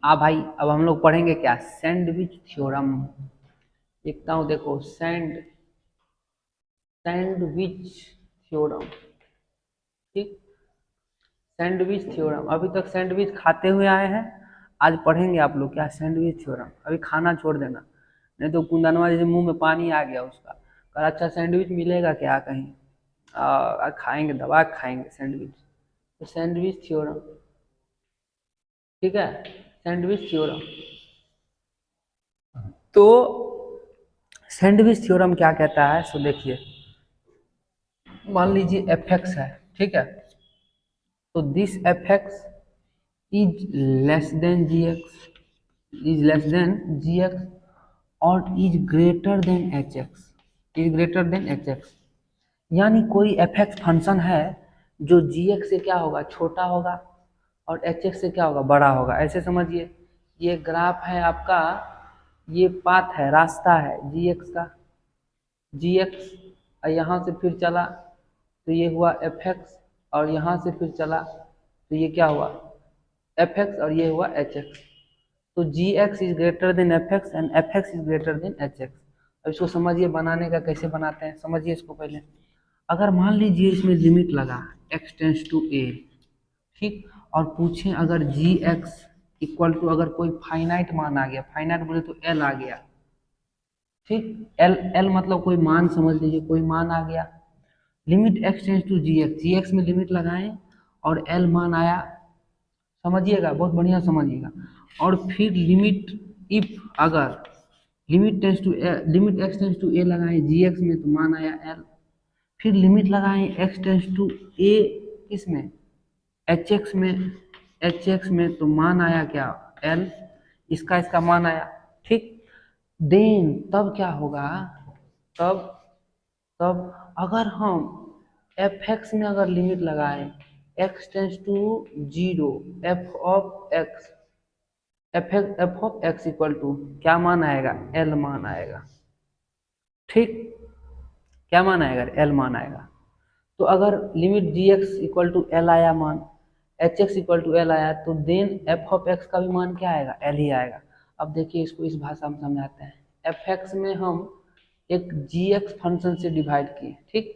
भाई अब हम लोग पढ़ेंगे क्या, सैंडविच थ्योरम। लिखता हूँ देखो, सैंडविच थ्योरम। ठीक, सैंडविच थ्योरम। अभी तक सैंडविच खाते हुए आए हैं, आज पढ़ेंगे आप लोग क्या, सैंडविच थ्योरम। अभी खाना छोड़ देना, नहीं तो कुंदनवा जैसे मुंह में पानी आ गया उसका, कहा अच्छा सैंडविच मिलेगा क्या कहीं, खाएंगे, दबा के खाएंगे सैंडविच। तो सैंडविच थ्योरम, ठीक है, सैंडविच थ्योरम। तो सैंडविच थ्योरम क्या कहता है, सो देखिए, मान लीजिए एफ एक्स है, ठीक है, तो this F X is less than G X, is less than G X, और is greater than H X, is greater than H X. यानी कोई एफ एक्स फंक्शन है जो जी एक्स से क्या होगा, छोटा होगा, और एच एक्स से क्या होगा, बड़ा होगा। ऐसे समझिए, ये ग्राफ है आपका, ये पाथ है, रास्ता है जी एक्स का, जी एक्स, और यहाँ से फिर चला तो ये हुआ एफ एक्स, और यहाँ से फिर चला तो ये क्या हुआ, एफ एक्स, और ये हुआ एच एक्स। तो G X is greater than F X and F X is greater than H X. अब इसको समझिए, बनाने का कैसे बनाते हैं, समझिए इसको पहले। अगर मान लीजिए इसमें लिमिट लगा x टेंस टू ए, ठीक, और पूछें अगर जी एक्स इक्वल टू, अगर कोई फाइनाइट मान आ गया, फाइनाइट बोले तो एल आ गया, ठीक, एल, एल मतलब कोई मान समझ लीजिए, कोई मान आ गया, limit x tends to G X, G X में लिमिट लगाएं और एल मान आया, समझिएगा, बहुत बढ़िया समझिएगा। और फिर लिमिट, इफ अगर limit tends to, limit x tends to A लगाएं जी एक्स में तो मान आया एल, फिर लिमिट लगाएं x टेंस टू ए इसमें, एच एक्स में, एच एक्स में तो मान आया क्या, एल, इसका इसका मान आया, ठीक। देन तब क्या होगा, तब तब अगर हम एफ एक्स में अगर लिमिट लगाएं x tends to zero, F of X, F of X equal to क्या मान आएगा, एल मान आएगा, ठीक, क्या मान आएगा, एल मान आएगा। तो अगर limit G X equal to L आया मान, H X equal to L आया, तो देन एफ ऑफ एक्स का भी मान क्या आएगा, एल ही आएगा। अब देखिए इसको इस भाषा में समझाते हैं। एफ एक्स में हम एक जी एक्स फंक्शन से डिवाइड किए, ठीक,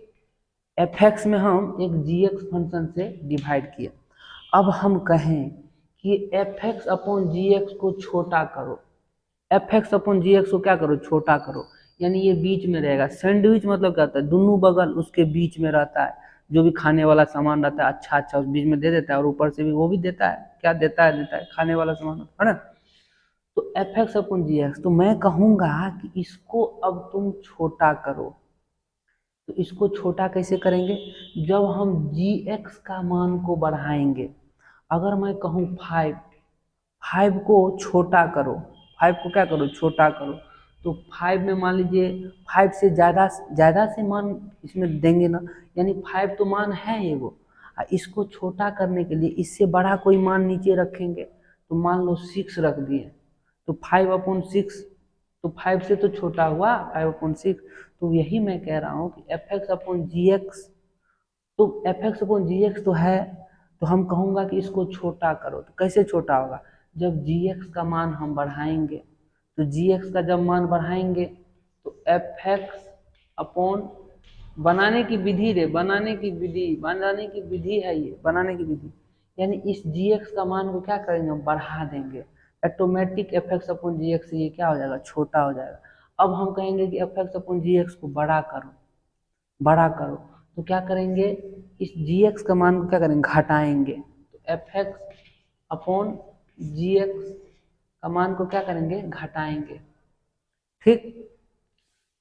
एफ एक्स में हम एक जी एक्स फंक्शन से डिवाइड किए। अब हम कहें कि एफ एक्स अपॉन जी एक्स को छोटा करो, एफ एक्स अपॉन जी एक्स को क्या करो, छोटा करो, यानी ये बीच में रहेगा। सैंडविच मतलब क्या होता है, दोनों बगल उसके बीच में रहता है, जो भी खाने वाला सामान रहता है अच्छा अच्छा उस बीच में दे देता है, और ऊपर से भी वो भी देता है, क्या देता है खाने वाला सामान, है ना। तो एफ एक्स अपॉन जी एक्स, तो मैं कहूँगा कि इसको अब तुम छोटा करो। तो इसको छोटा कैसे करेंगे, जब हम जी एक्स का मान को बढ़ाएंगे। अगर मैं कहूँ फाइव, फाइव को छोटा करो, फाइव को क्या करो, छोटा करो, तो फाइव में मान लीजिए फाइव से ज़्यादा से मान इसमें देंगे ना, यानी फाइव तो मान है ये वो, इसको छोटा करने के लिए इससे बड़ा कोई मान नीचे रखेंगे, तो मान लो सिक्स रख दिए, तो फाइव अपॉन सिक्स, तो फाइव से तो छोटा हुआ, फाइव अपॉन सिक्स। तो यही मैं कह रहा हूँ कि एफ एक्स अपॉन जी एक्स, तो एफ एक्स अपॉन जी एक्स तो है, तो हम कहूँगा कि इसको छोटा करो। तो कैसे छोटा होगा, जब जी एक्स का मान हम बढ़ाएंगे, तो जी एक्स का जब मान बढ़ाएंगे तो एफ एक्स अपॉन, बनाने की विधि रे, बनाने की विधि, बनाने की विधि है ये, बनाने की विधि, यानी इस जी एक्स का मान को क्या करेंगे, हम बढ़ा देंगे, ऑटोमेटिक एफ एक्स अपॉन जी एक्स ये क्या हो जाएगा, छोटा हो जाएगा। अब हम कहेंगे कि एफ एक्स अपॉन जी एक्स को बड़ा करो, बड़ा करो, तो क्या करेंगे, इस जी एक्स का मान को क्या करेंगे, घटाएंगे, तो एफ एक्स अपॉन जी एक्स का मान को क्या करेंगे, घटाएंगे, ठीक।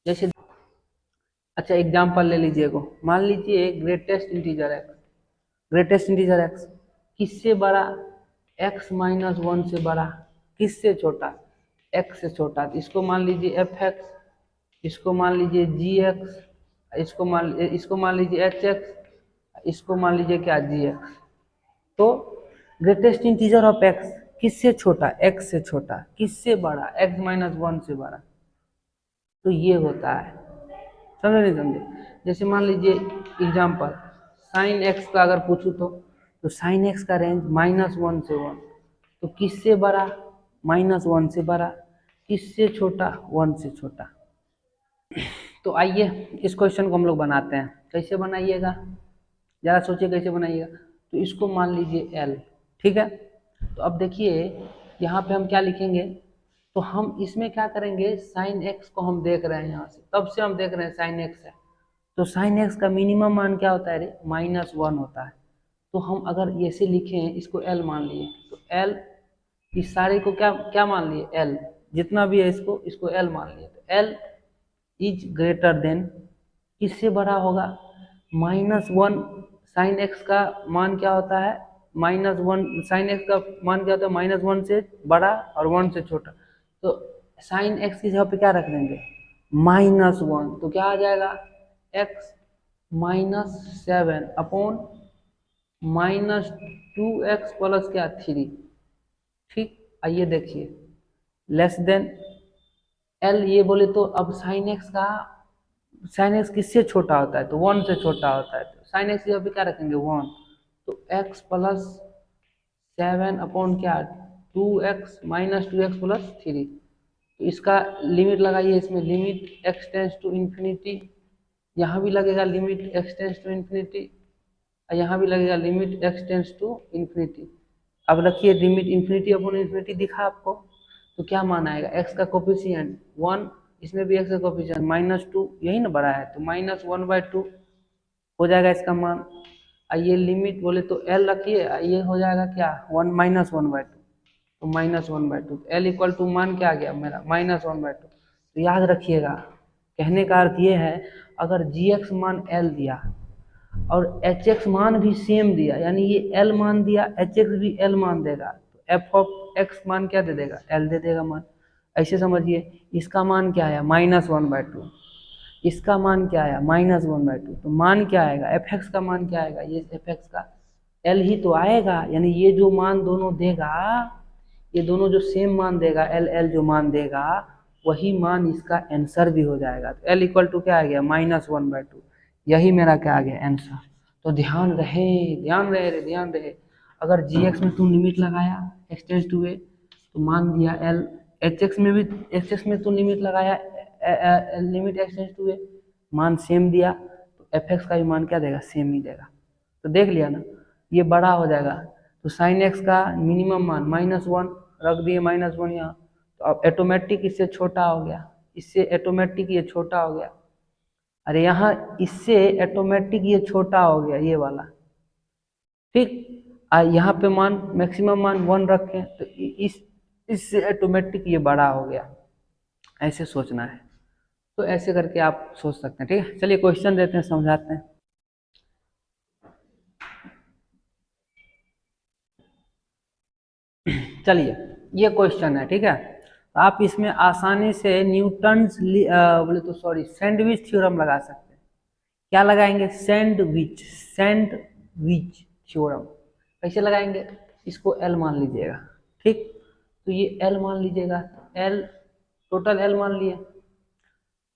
जैसे अच्छा एग्जाम्पल ले लीजिए को, मान लीजिए greatest integer x, greatest integer x किससे बड़ा, एक्स माइनस वन से बड़ा, किससे छोटा, एक्स से छोटा। तो इसको मान लीजिए एफ एक्स, इसको मान लीजिए जी एक्स, इसको मान लीजिए एच एक्स, इसको मान लीजिए क्या, जी एक्स। तो ग्रेटेस्ट इंटीजर ऑफ एक्स किससे छोटा, एक्स से छोटा, किससे बड़ा, एक्स माइनस वन से बड़ा। तो ये होता है, समझे नहीं समझे। जैसे मान लीजिए एग्जाम्पल, साइन एक्स का अगर पूछूँ तो साइन एक्स का रेंज माइनस वन से वन, तो किससे बड़ा, -1 से बड़ा, किससे छोटा, 1 से छोटा। तो आइए इस क्वेश्चन को हम लोग बनाते हैं। कैसे बनाइएगा, ज़रा सोचिए कैसे बनाइएगा। तो इसको मान लीजिए L, ठीक है। तो अब देखिए यहाँ पे हम क्या लिखेंगे, तो हम इसमें क्या करेंगे, साइन एक्स को हम देख रहे हैं यहाँ से, तब से हम देख रहे हैं साइन एक्स है। तो साइन एक्स का मिनिमम मान क्या होता है रे, -1 होता है। तो हम अगर ऐसे लिखें, इसको L मान लिए, तो L इस सारे को क्या क्या मान लिए, L जितना भी है इसको L मान लिए। तो L इज ग्रेटर देन, किससे बड़ा होगा, -1। साइन एक्स का मान क्या होता है, -1। साइन एक्स का मान क्या होता है, -1 से बड़ा और 1 से छोटा। तो साइन एक्स की जगह पे क्या रख देंगे, -1। तो क्या आ जाएगा, x -7 अपॉन -2x प्लस क्या 3। ठीक, आइए देखिए, लेस देन L ये बोले तो अब साइन एक्स किससे छोटा होता है, तो 1 से छोटा होता है। तो साइन एक्स यहाँ पे क्या रखेंगे, 1। तो x प्लस 7 अपॉन क्या 2x -2x प्लस 3। तो इसका लिमिट लगाइए, इसमें limit x tends to infinity, यहाँ भी लगेगा limit x tends to infinity, और यहाँ भी लगेगा limit x tends to infinity. अब रखिए लिमिट इन्फिनिटी अपॉन इन्फिनिटी दिखा आपको, तो क्या मान आएगा, x का कोफिशिएंट 1, इसमें भी x का कोफिशिएंट -2, यही ना बड़ा है, तो -1/2 हो जाएगा इसका मान। ये लिमिट बोले तो L रखिए, ये हो जाएगा क्या 1 -1/2, तो -1/2। L इक्वल टू मान क्या आ गया मेरा, -1/2। तो याद रखिएगा, कहने का अर्थ ये है, अगर gx मान L दिया और hx मान भी सेम दिया, यानी ये L मान दिया, hx भी L मान देगा, तो f ऑफ x मान क्या दे देगा, L दे देगा मान। ऐसे समझिए, इसका मान क्या आया, -1/2, इसका मान क्या आया, -1/2। तो मान क्या आएगा, fx का मान क्या आएगा, ये fx का L ही तो आएगा, यानी ये जो मान दोनों देगा, ये दोनों जो सेम मान देगा, L L जो मान देगा, वही मान इसका आंसर भी हो जाएगा। तो L इक्वल टू क्या आ गया, -1/2, यही मेरा क्या आ गया आंसर। तो ध्यान रहे, ध्यान रहे रे, ध्यान रहे। अगर gx में तू लिमिट लगाया x टेंस टू a, तो मान दिया L, hx में तू लिमिट लगाया limit x tends to a, मान सेम दिया, तो fx का भी मान क्या देगा, सेम ही देगा। तो देख लिया ना, ये बड़ा हो जाएगा। तो साइन एक्स का मिनिमम मान -1 रख दिए, -1 यहाँ, तो अब ऑटोमेटिक इससे छोटा हो गया, इससे ऑटोमेटिक ये छोटा हो गया, अरे यहाँ इससे ऑटोमेटिक ये छोटा हो गया, ये वाला, ठीक। यहाँ पे मान मैक्सिमम मान 1 रखें, तो इससे ऑटोमेटिक ये बड़ा हो गया। ऐसे सोचना है, तो ऐसे करके आप सोच सकते हैं, ठीक है। चलिए क्वेश्चन देते हैं, समझाते हैं। चलिए ये क्वेश्चन है, ठीक है। आप इसमें आसानी से न्यूटन्स बोले तो सॉरी सैंडविच थ्योरम लगा सकते हैं। क्या लगाएंगे, सैंडविच थ्योरम। कैसे लगाएंगे, इसको L मान लीजिएगा, ठीक। तो ये L मान लीजिएगा, L टोटल L मान लिए।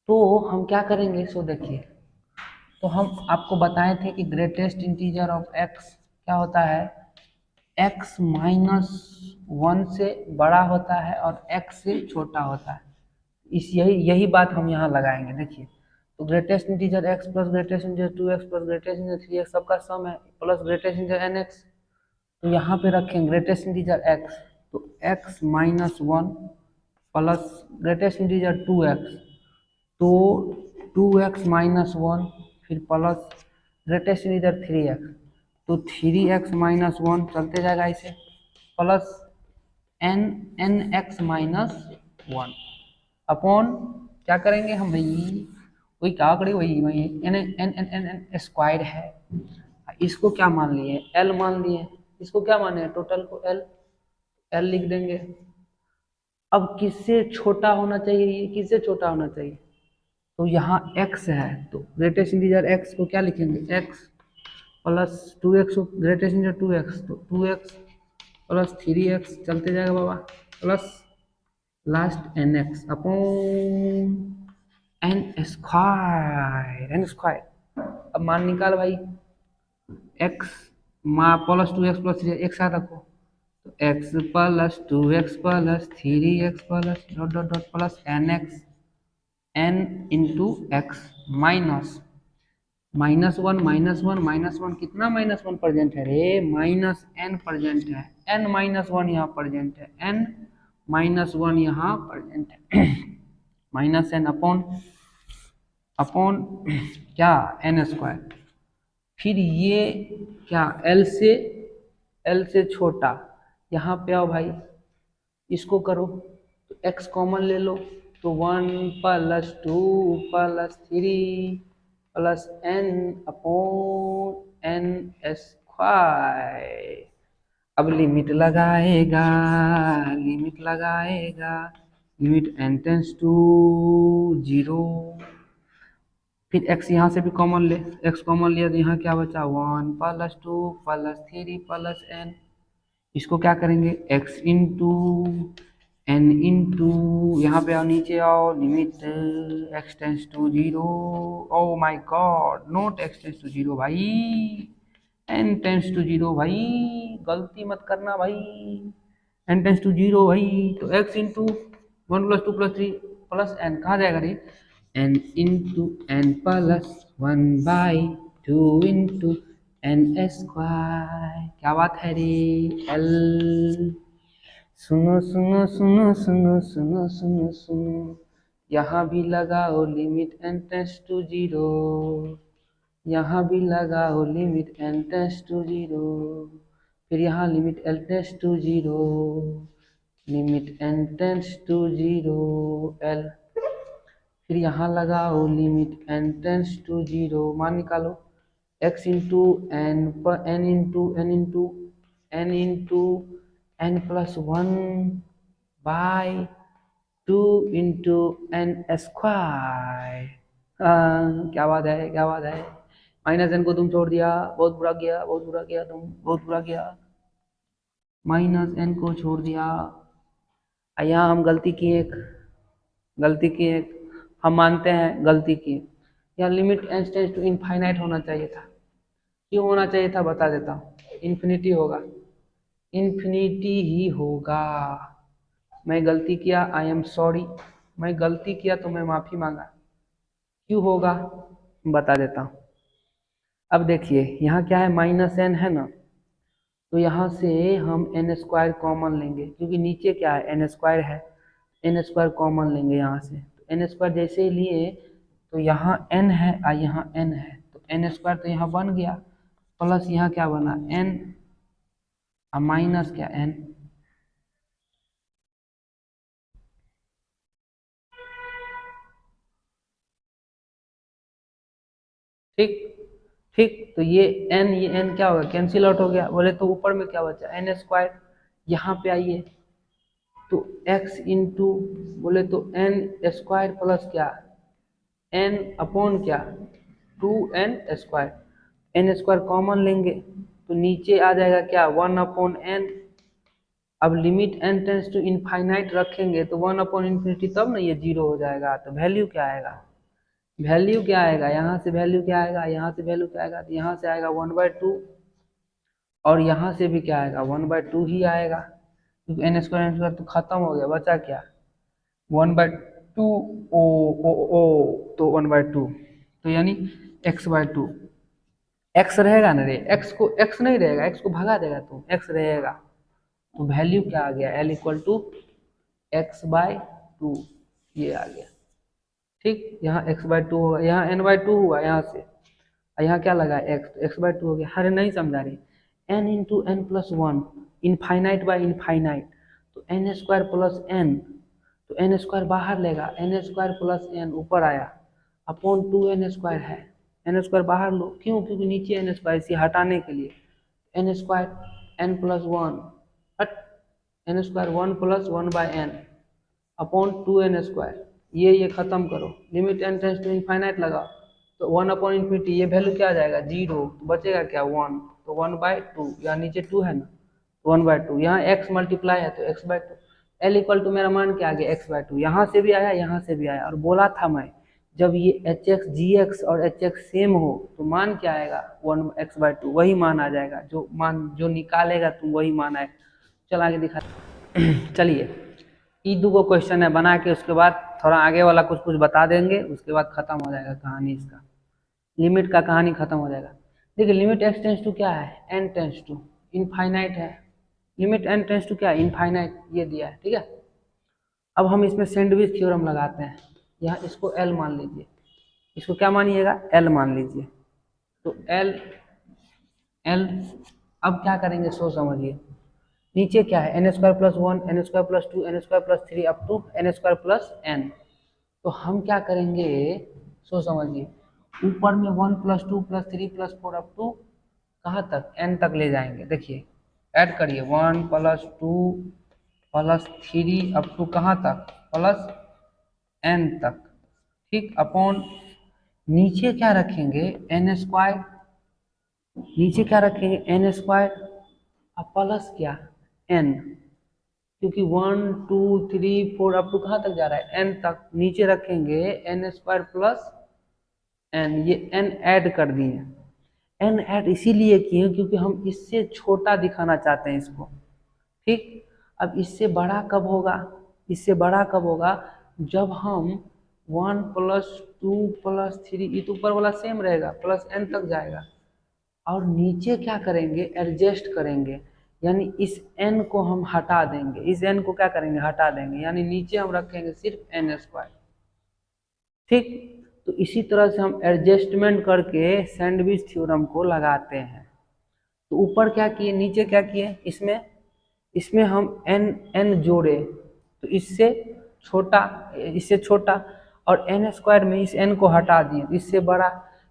तो हम क्या करेंगे, सो देखिए, तो हम आपको बताए थे कि ग्रेटेस्ट इंटीजर ऑफ x क्या होता है, x -1 से बड़ा होता है और x से छोटा होता है। यही बात हम यहाँ लगाएंगे। देखिए, तो greatest integer x plus greatest integer 2x plus greatest integer 3x सबका सम है, प्लस ग्रेटेस्ट इंटीजर nx। तो यहाँ पे रखें ग्रेटेस्ट इंटीजर x, तो x -1 plus greatest integer 2x, तो 2x -1 फिर प्लस ग्रेटेस्ट इंटीजर 3x, तो 3x -1 चलते जाएगा ऐसे, प्लस nx -1 अपॉन क्या करेंगे हम भाई, वही क्या करें, वही n स्क्वायर है। इसको क्या मान लिए, L मान लिए, इसको क्या माने, टोटल को L लिख देंगे। अब किससे छोटा होना चाहिए, ये किससे छोटा होना चाहिए, तो यहाँ x है, तो ग्रेटेस्ट इंटीजर x को क्या लिखेंगे, x plus 2x, greatest integer 2x, तो 2x प्लस 3x चलते जाएगा बाबा, plus last nx upon n square. अब मान निकाल भाई, x प्लस 2x प्लस 3 एक साथ रखो, तो x plus 2x plus 3x plus dot dot dot plus nx n into x minus -1 कितना -1 प्रेजेंट है रे, -n प्रेजेंट है, n-1 यहाँ प्रेजेंट है, n-1 यहाँ प्रेजेंट है -n अपॉन अपॉन क्या n स्क्वायर, फिर ये क्या L से छोटा, यहाँ पे आओ भाई इसको करो, तो x कॉमन ले लो, तो 1 plus 2 plus 3 plus n upon n square. अब लिमिट लगाएगा लिमिट n टेंस टू 0, फिर x यहाँ से भी कॉमन ले, x कॉमन लिया तो यहाँ क्या बचा 1 प्लस 2 प्लस 3 प्लस n, इसको क्या करेंगे x इंटू n इंटू, यहाँ पे आओ नीचे आओ, limit x tends to 0, oh my god not x tends to 0 भाई, n टेंस टू 0 भाई, गलती मत करना भाई, n टेंस टू 0 भाई, तो x into 1 plus 2 plus 3 plus n कहाँ जाएगा रे, n into n plus 1 by 2 into n square, क्या बात है रे L, सुनो सुनो सुनो सुनो सुनो सुनो सुनो, यहाँ भी लगाओ लिमिट n टेंस टू 0, यहाँ भी लगाओ लिमिट n टेंस टू 0, फिर यहाँ limit L tends to 0, limit n tends to 0 L, फिर यहाँ लगाओ लिमिट n टेंस टू 0, मान निकालो x इंटू n पर n into n plus 1 by 2 into n square, क्या बात है क्या बात है, -n को तुम छोड़ दिया, बहुत बुरा किया तुम, बहुत बुरा किया, -n को छोड़ दिया, यहाँ हम गलती किए, हम मानते हैं गलती किए, यहाँ limit n tends to infinite होना चाहिए था, क्यों होना चाहिए था बता देता हूँ, इन्फिनिटी होगा, इन्फिनिटी ही होगा, मैं गलती किया, आई एम सॉरी, मैं गलती किया तो मैं माफ़ी मांगा, क्यों होगा बता देता हूँ। अब देखिए यहाँ क्या है -n है ना, तो यहाँ से हम n स्क्वायर कॉमन लेंगे, क्योंकि नीचे क्या है n स्क्वायर है, n स्क्वायर कॉमन लेंगे यहाँ से, तो n स्क्वायर जैसे ही लिए तो यहाँ n है और यहाँ n है, तो n स्क्वायर तो यहाँ बन गया, प्लस यहाँ क्या बना n और माइनस क्या n, ठीक, तो ये n क्या होगा कैंसिल आउट हो गया, बोले तो ऊपर में क्या बचा n स्क्वायर, यहाँ पे आइए तो x इंटू बोले तो n स्क्वायर प्लस क्या n अपॉन क्या 2n square, n square common लेंगे तो नीचे आ जाएगा क्या 1 अपॉन n, अब limit n tends to infinite रखेंगे तो 1 अपॉन इन्फिनिटी, तब ना ये 0 हो जाएगा, तो वैल्यू क्या आएगा, यहाँ से वैल्यू क्या आएगा, यहाँ से वैल्यू क्या आएगा, तो यहाँ से आएगा 1/2 और यहाँ से भी क्या आएगा 1/2 ही आएगा, क्योंकि n स्क्वायर तो खत्म हो गया, बचा क्या 1/2 ओ तो 1/2, तो यानी x/2, x रहेगा ना रे, x को x नहीं रहेगा, x को भगा देगा तुम, x रहेगा, तो वैल्यू क्या आ गया L इक्वल टू x/2, ये आ गया, ठीक, यहाँ x/2 होगा, यहाँ n/2 हुआ यहाँ से, यहाँ क्या लगा x, तो x/2 हो गया, हर नहीं समझा रही, n into n plus 1, infinite by infinite, तो n स्क्वायर प्लस n, तो n स्क्वायर बाहर लेगा, n स्क्वायर प्लस n ऊपर आया, अपॉन 2n स्क्वायर है, n स्क्वायर बाहर लो, क्यों, क्योंकि नीचे n स्क्वायर, इसे हटाने के लिए, n स्क्वायर n प्लस 1 हट, n square 1 plus 1 by n upon 2n square, ये खत्म करो, limit n tends to infinite लगाओ, तो 1 अपॉन इन्फिनिटी, ये वैल्यू क्या आ जाएगा 0, तो बचेगा क्या 1, तो 1/2, यहाँ नीचे 2 है ना, 1/2, यहाँ x मल्टीप्लाई है तो x/2, L इक्वल टू मेरा मान क्या आ गया x/2, यहाँ से भी आया यहाँ से भी आया, और बोला था मैं जब ये hx gx और hx सेम हो तो मान क्या आएगा 1x/2, वही मान आ जाएगा, जो मान जो निकालेगा तुम वही मान आएगा, चला के दिखा चलिए ई दो को क्वेश्चन है बना के, उसके बाद थोड़ा आगे वाला कुछ कुछ बता देंगे, उसके बाद खत्म हो जाएगा कहानी इसका, लिमिट का कहानी खत्म हो जाएगा। देखिए लिमिट x टेंस टू क्या है, n टेंस टू इनफाइनाइट है, लिमिट n टेंस टू क्या है, इनफाइनाइट, ये दिया है, ठीक है। अब हम इसमें सैंडविच थ्योरम लगाते हैं, यहाँ इसको L मान लीजिए, इसको क्या मानिएगा, L मान लीजिए। तो L अब क्या करेंगे सोच समझिए, नीचे क्या है n square plus 1, n square plus 2, n square plus 3 up to n square plus n। तो हम क्या करेंगे सोच समझिए, ऊपर में 1 plus 2 plus 3 plus 4 up to कहाँ तक, n तक ले जाएंगे। देखिए ऐड करिए 1 प्लस 2 प्लस 3 अप टू कहाँ तक, प्लस n तक, ठीक। अपॉन नीचे क्या रखेंगे n स्क्वायर, नीचे क्या रखेंगे n स्क्वायर अब प्लस क्या n, क्योंकि 1 2 3 4 अप टू कहाँ तक जा रहा है n तक, नीचे रखेंगे n स्क्वायर प्लस n, ये n ऐड कर दिए। n ऐड इसीलिए किए क्योंकि हम इससे छोटा दिखाना चाहते हैं इसको, ठीक। अब इससे बड़ा कब होगा, इससे बड़ा कब होगा, जब हम 1 प्लस 2 प्लस 3, ये तो ऊपर वाला सेम रहेगा, प्लस n तक जाएगा, और नीचे क्या करेंगे एडजस्ट करेंगे, यानी इस n को हम हटा देंगे, इस n को क्या करेंगे हटा देंगे, यानी नीचे हम रखेंगे सिर्फ n स्क्वायर, ठीक। तो इसी तरह से हम एडजस्टमेंट करके सैंडविच थ्योरम को लगाते हैं। तो ऊपर क्या किए नीचे क्या किए, इसमें हम n जोड़े, तो इससे छोटा और n स्क्वायर में इस n को हटा दिए, इससे बड़ा।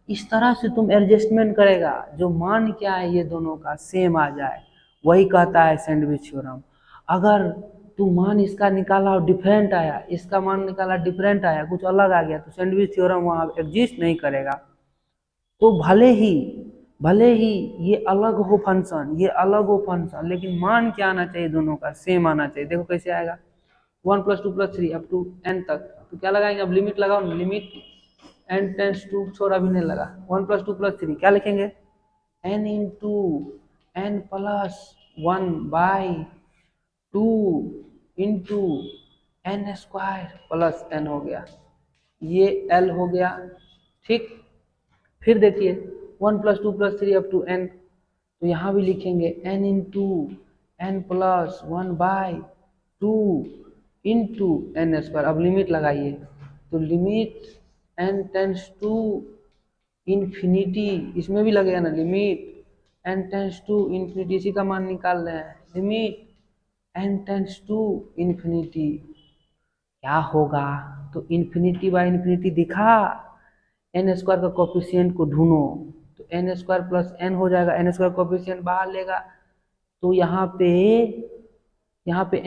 इस तरह से तुम एडजस्टमेंट करेगा, जो मान क्या है ये दोनों का सेम आ जाए, वही कहता है सैंडविच थ्योरम। अगर तू मान इसका निकाला और डिफरेंट आया, इसका मान निकाला डिफरेंट आया, कुछ अलग आ गया, तो सैंडविच थ्योरम वहाँ एग्जिस्ट नहीं करेगा। तो भले ही ये अलग हो फंक्शन, ये अलग हो फंक्शन, लेकिन मान क्या आना चाहिए, दोनों का सेम आना चाहिए। देखो कैसे आएगा, 1 plus 2 plus 3 up to n तक, तो क्या लगाएंगे, अब लिमिट लगाओ ना, लिमिट n टेंस टू, छोड़ा भी नहीं लगा, 1 प्लस 2 प्लस 3 क्या लिखेंगे, n into n plus 1 by 2 into n square plus n हो गया, ये l हो गया, ठीक। फिर देखिए 1 plus 2 plus 3 up to n, तो यहाँ भी लिखेंगे n into n plus 1 by 2 into n square. अब लिमिट लगाइए, तो limit n tends to infinity, इसमें भी लगेगा ना limit n tends to infinity, इसी का मान निकाल रहे हैं, limit n tends to infinity क्या होगा, तो इन्फिनिटी बाई इन्फिनिटी दिखा, n स्क्वायर का कोफिशिएंट को ढूंढो, तो n स्क्वायर प्लस n हो जाएगा, n स्क्वायर कोफिशिएंट बाहर लेगा, तो यहाँ पे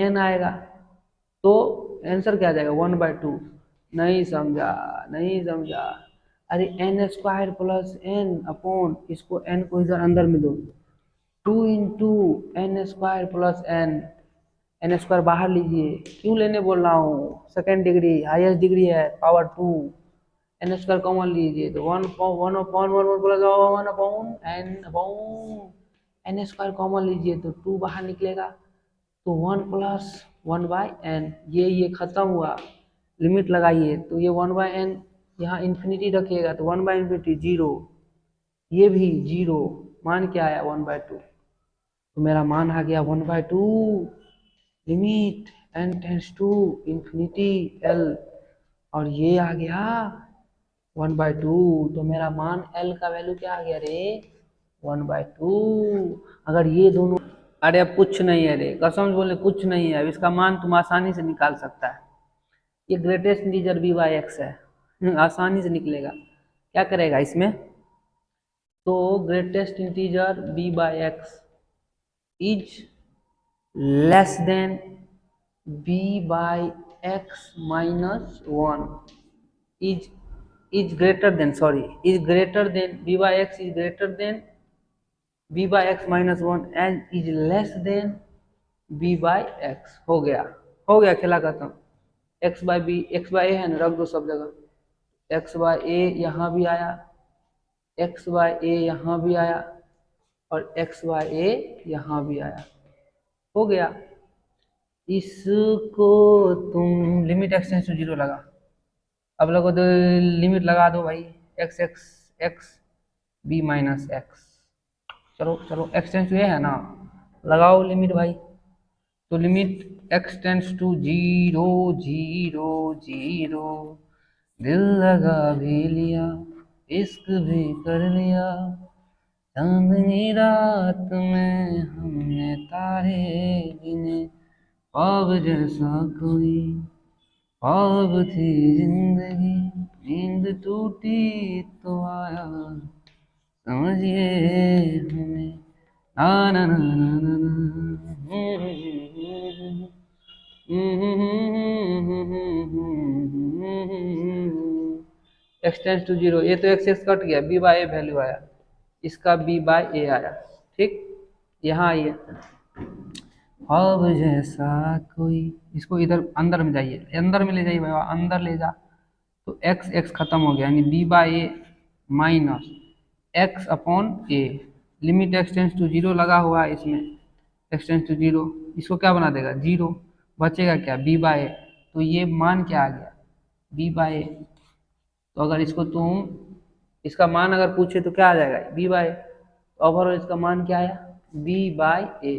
n आएगा, तो आंसर क्या आ जाएगा 1/2। नहीं समझा, अरे n square plus n upon, इसको n को इधर अंदर में दो, 2 into n square plus n square बाहर लीजिए, क्यों लेने बोल रहा हूँ, सेकेंड डिग्री हाईएस्ट डिग्री है, पावर 2, n स्क्वायर कॉमन लीजिए, तो 1 upon 1 plus 1 upon n square common लीजिए, तो 2 बाहर निकलेगा, तो 1 प्लस 1 बाई n, ये खत्म हुआ, लिमिट लगाइए, तो ये 1 बाई n यहाँ इन्फिनिटी रखिएगा, तो 1 बाई इन्फिनिटी 0, ये भी 0, मान क्या आया 1/2, तो मेरा मान आ गया 1/2, limit n tends to infinity l, और ये आ गया 1/2, तो मेरा मान l का वैल्यू क्या आ गया रे 1/2। अगर ये दोनों, अरे अब कुछ नहीं है रे, कसम से बोले कुछ नहीं है, अब इसका मान तुम आसानी से निकाल सकता है, ये greatest integer b by x है, आसानी से निकलेगा। क्या करेगा इसमें, तो greatest integer b by x is less then b by x minus 1, is greater than b by x is greater than b by x minus 1 and is less than b by x। हो गया खेला खत्म, x by b, x by a है ना, रख दो सब जगह, x by a यहाँ भी आया, x by a यहाँ भी आया, और x by a यहाँ भी आया, हो गया। इसको तुम लिमिट एक्सटेंस टू जीरो लगा, अब लगो तो लिमिट लगा दो भाई, X X X B minus X, चलो चलो एक्सटेंस टू ये है ना, लगाओ लिमिट भाई। तो लिमिट X tends to zero, zero zero, दिल लगा भी लिया, इश्क भी कर लिया, चांदनी रात में हमने तारे गिने, ख्वाब जैसा कोई ख्वाब थी जिंदगी, नींद टूटी तो आया समझिए हमें, ना ना ना ना ना एक्स टेंस टू जीरो, ये तो एक्स एक्स कट गया, बी बाई ए वैल्यू आया, इसका बी बाई ए आया, ठीक। यहाँ आइए, अब जैसा कोई, इसको इधर अंदर में जाइए, अंदर में ले जाइए बाबा, अंदर ले जा, तो एक्स एक्स खत्म हो गया, यानी B by A minus X upon A, limit X tends to zero लगा हुआ है इसमें, एक्स टेंस टू जीरो, इसको क्या बना देगा जीरो, बचेगा क्या बी बाई ए, तो ये मान क्या आ गया बी बाई ए, तो अगर इसको तुम इसका मान अगर पूछे तो क्या आ जाएगा बी बाई, तो ओवरऑल इसका मान क्या आया बी बाई ए।